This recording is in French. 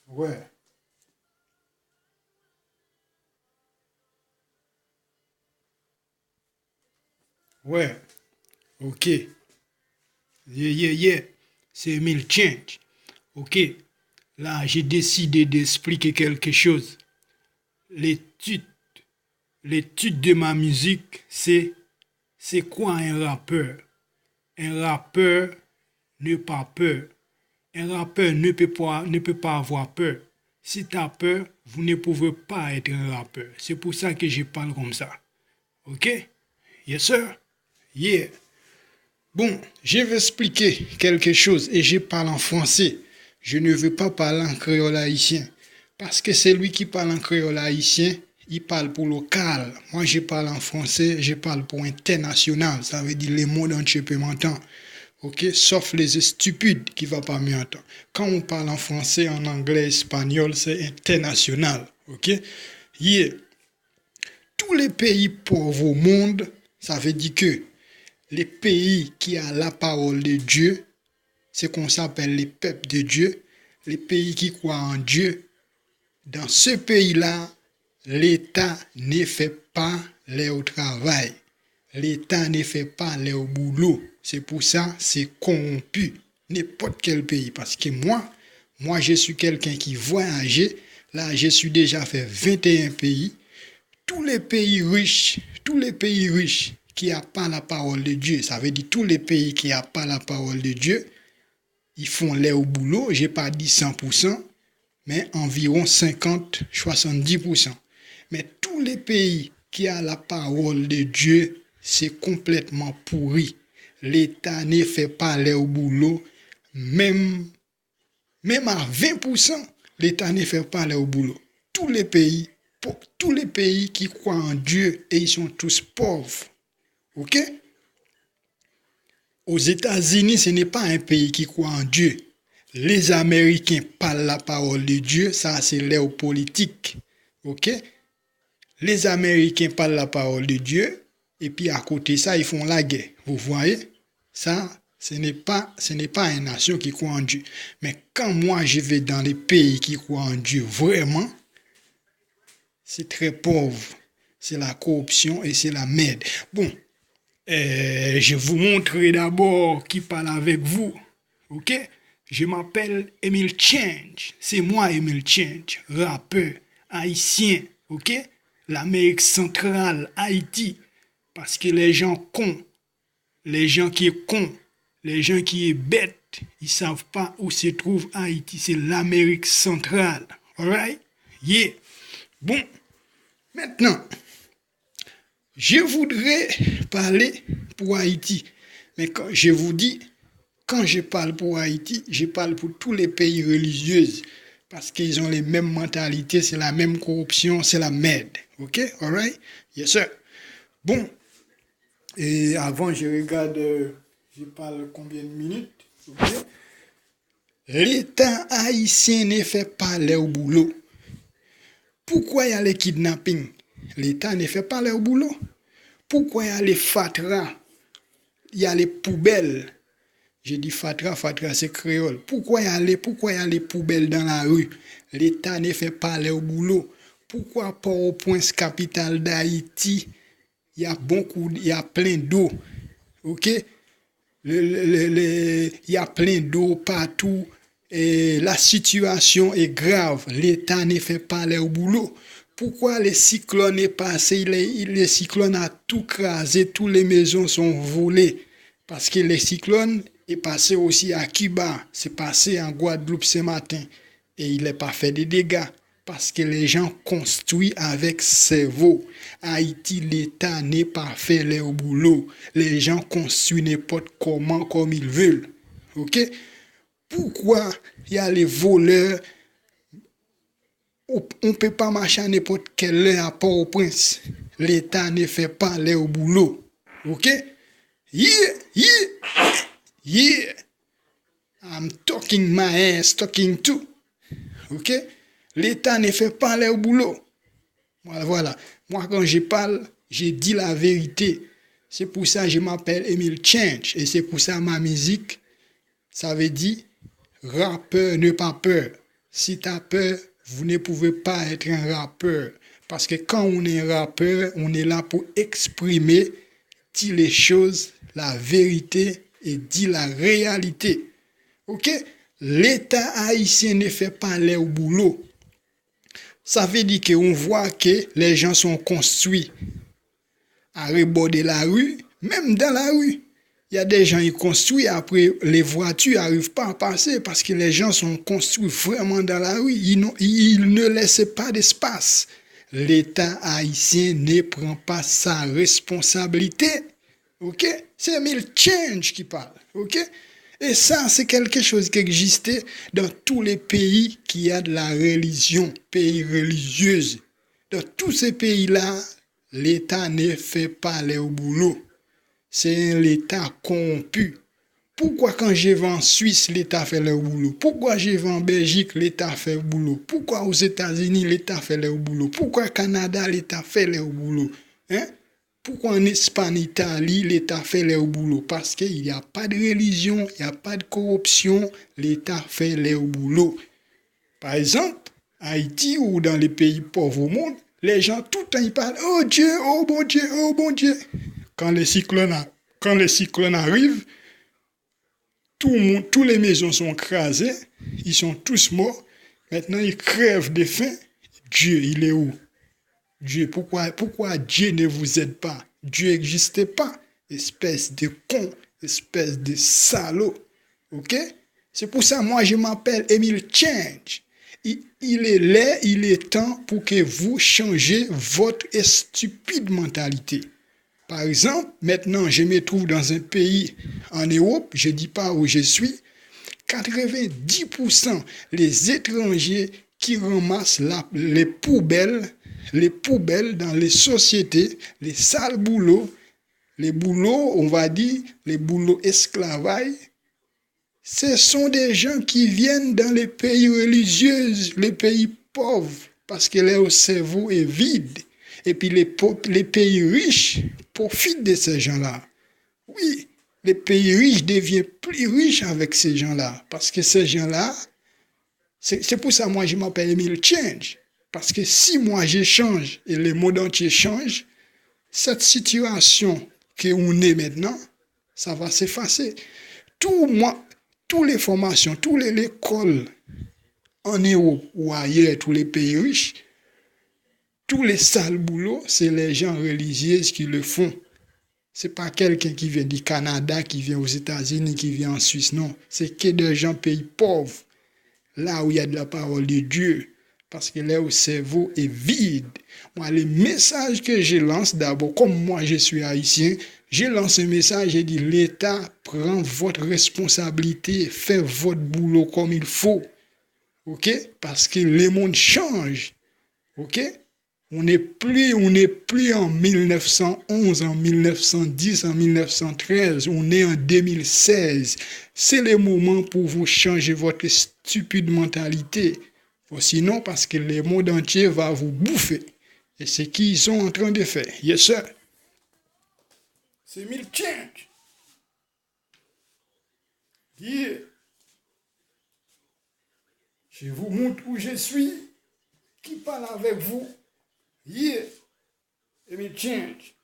Ouais, ouais, ok. Yeah, yeah, yeah. C'est Emile Change. Ok. Là, j'ai décidé d'expliquer quelque chose. L'étude, l'étude de ma musique, c'est quoi un rappeur? Un rappeur n'a pas peur. Un rappeur ne peut pas avoir peur. Si tu as peur, vous ne pouvez pas être un rappeur. C'est pour ça que je parle comme ça. Ok? Yes, sir? Yeah. Bon, je vais expliquer quelque chose et je parle en français. Je ne veux pas parler en créole haïtien. Parce que c'est lui qui parle en créole haïtien, il parle pour local. Moi, je parle en français, je parle pour international. Ça veut dire le monde entier peut m'entendre. Ok? Sauf les stupides qui ne vont pas m'entendre. Quand on parle en français, en anglais, espagnol, c'est international. Ok? Yeah. Tous les pays pauvres au monde, ça veut dire que les pays qui ont la parole de Dieu, c'est qu'on s'appelle les peuples de Dieu, les pays qui croient en Dieu. Dans ce pays-là, l'État ne fait pas leur travail. L'État ne fait pas leur boulot. C'est pour ça c'est corrompu. N'importe quel pays. Parce que moi, je suis quelqu'un qui voyage. Là, je suis déjà fait 21 pays. Tous les pays riches qui n'ont pas la parole de Dieu, ça veut dire tous les pays qui n'ont pas la parole de Dieu, ils font l'air au boulot, j'ai pas dit 100%, mais environ 50-70%. Mais tous les pays qui ont la parole de Dieu, c'est complètement pourri. L'État ne fait pas l'air au boulot, même, même à 20%, l'État ne fait pas l'air au boulot. Tous les pays, pour tous les pays qui croient en Dieu et ils sont tous pauvres. OK? Aux États-Unis, ce n'est pas un pays qui croit en Dieu. Les Américains parlent la parole de Dieu, ça c'est leur politique. OK? Les Américains parlent la parole de Dieu et puis à côté de ça, ils font la guerre. Vous voyez? Ça, ce n'est pas une nation qui croit en Dieu. Mais quand moi je vais dans les pays qui croient en Dieu vraiment, c'est très pauvre. C'est la corruption et c'est la merde. Bon, je vais vous montrer d'abord qui parle avec vous. Ok? Je m'appelle Emile Change. C'est moi, Emile Change, rappeur haïtien. Ok? L'Amérique centrale, Haïti. Parce que les gens cons, les gens qui est cons, les gens qui est bêtes, ils savent pas où se trouve Haïti. C'est l'Amérique centrale. Alright? Yeah. Bon, maintenant, je voudrais parler pour Haïti. Mais quand je vous dis, quand je parle pour Haïti, je parle pour tous les pays religieux. Parce qu'ils ont les mêmes mentalités, c'est la même corruption, c'est la merde. OK? Alright? Yes, sir. Bon, et avant, je regarde, je parle combien de minutes? OK? L'État haïtien ne fait pas leur boulot. Pourquoi il y a les kidnappings? L'État ne fait pas leur boulot. Pourquoi il y a les fatras? Il y a les poubelles. J'ai dit fatra, fatra c'est créole. Pourquoi il y a les poubelles dans la rue? L'État ne fait pas leur boulot. Pourquoi Port-au-Prince, capitale d'Haïti, il y a plein d'eau? Ok? Il y a plein d'eau partout. Et la situation est grave. L'État ne fait pas leur boulot. Pourquoi les cyclones est passé? Les cyclones a tout crasé, toutes les maisons sont volées. Parce que les cyclones est passé aussi à Cuba. C'est passé en Guadeloupe ce matin. Et il n'est pas fait de dégâts. Parce que les gens construisent avec cerveau. Haïti, l'État n'est pas fait leur boulot. Les gens construisent n'importe comment, comme ils veulent. Ok? Pourquoi il y a les voleurs? On ne peut pas marcher à n'importe quelle heure à Port-au-Prince. L'État ne fait pas leur boulot. Ok? Yeah, yeah, yeah. I'm talking my ass, talking too. Ok? L'État ne fait pas leur boulot. Voilà. Moi, quand je parle, je dis la vérité. C'est pour ça que je m'appelle Emile Change. Et c'est pour ça ma musique, ça veut dire rappeur ne pas peur. Si tu as peur, vous ne pouvez pas être un rappeur. Parce que quand on est rappeur, on est là pour exprimer, dire les choses, la vérité et dire la réalité. OK? L'État haïtien ne fait pas leur boulot. Ça veut dire qu'on voit que les gens sont construits à rebord de la rue, même dans la rue. Il y a des gens qui construisent, après les voitures n'arrivent pas à passer parce que les gens sont construits vraiment dans la rue. Ils ne laissent pas d'espace. L'État haïtien ne prend pas sa responsabilité. OK? C'est Emile Change qui parle. OK? Et ça, c'est quelque chose qui existait dans tous les pays qui a de la religion, pays religieuse. Dans tous ces pays-là, l'État ne fait pas leur boulot. C'est un État corrompu. Pourquoi quand je vais en Suisse, l'État fait leur boulot? Pourquoi je vais en Belgique, l'État fait le boulot? Pourquoi aux États-Unis, l'État fait leur boulot? Pourquoi au Canada, l'État fait leur boulot? Hein? Pourquoi en Espagne, Italie, l'État fait leur boulot? Parce qu'il n'y a pas de religion, il n'y a pas de corruption, l'État fait leur boulot. Par exemple, Haïti ou dans les pays pauvres au monde, les gens tout le temps ils parlent « Oh Dieu, oh bon Dieu, oh bon Dieu ». Quand les cyclones arrivent, toutes les maisons sont crasées, ils sont tous morts. Maintenant, ils crèvent de faim. Dieu, il est où? Dieu, pourquoi Dieu ne vous aide pas? Dieu n'existe pas. Espèce de con, espèce de salaud. OK? C'est pour ça, moi, je m'appelle Emile Change. Il est là, il est temps pour que vous changez votre stupide mentalité. Par exemple, maintenant, je me trouve dans un pays en Europe, je ne dis pas où je suis, 90% les étrangers qui ramassent les poubelles dans les sociétés, les sales boulots, les boulots, on va dire, les boulots esclavages, ce sont des gens qui viennent dans les pays religieux, les pays pauvres, parce que leur cerveau est vide. Et puis les pays riches profitent de ces gens-là. Oui, les pays riches deviennent plus riches avec ces gens-là. Parce que ces gens-là, c'est pour ça que moi je m'appelle Emile Change. Parce que si moi je change et le monde entier change, cette situation qu'on est maintenant, ça va s'effacer. Toutes les formations, toutes les écoles en Europe ou ailleurs, tous les pays riches, tous les sales boulots, c'est les gens religieux qui le font. C'est pas quelqu'un qui vient du Canada, qui vient aux États-Unis, qui vient en Suisse, non. C'est que des gens pays pauvres, là où il y a de la parole de Dieu, parce que leur cerveau est vide. Moi, les messages que je lance d'abord, comme moi je suis haïtien, je lance un message et dis l'État prend votre responsabilité, fait votre boulot comme il faut. OK? Parce que le monde change. OK? On n'est plus en 1911, en 1910, en 1913. On est en 2016. C'est le moment pour vous changer votre stupide mentalité. Sinon, parce que le monde entier va vous bouffer. Et c'est ce qu'ils sont en train de faire. Yes, sir. C'est Emile Change. Yeah. Je vous montre où je suis. Qui parle avec vous? Yeah. Emile Change.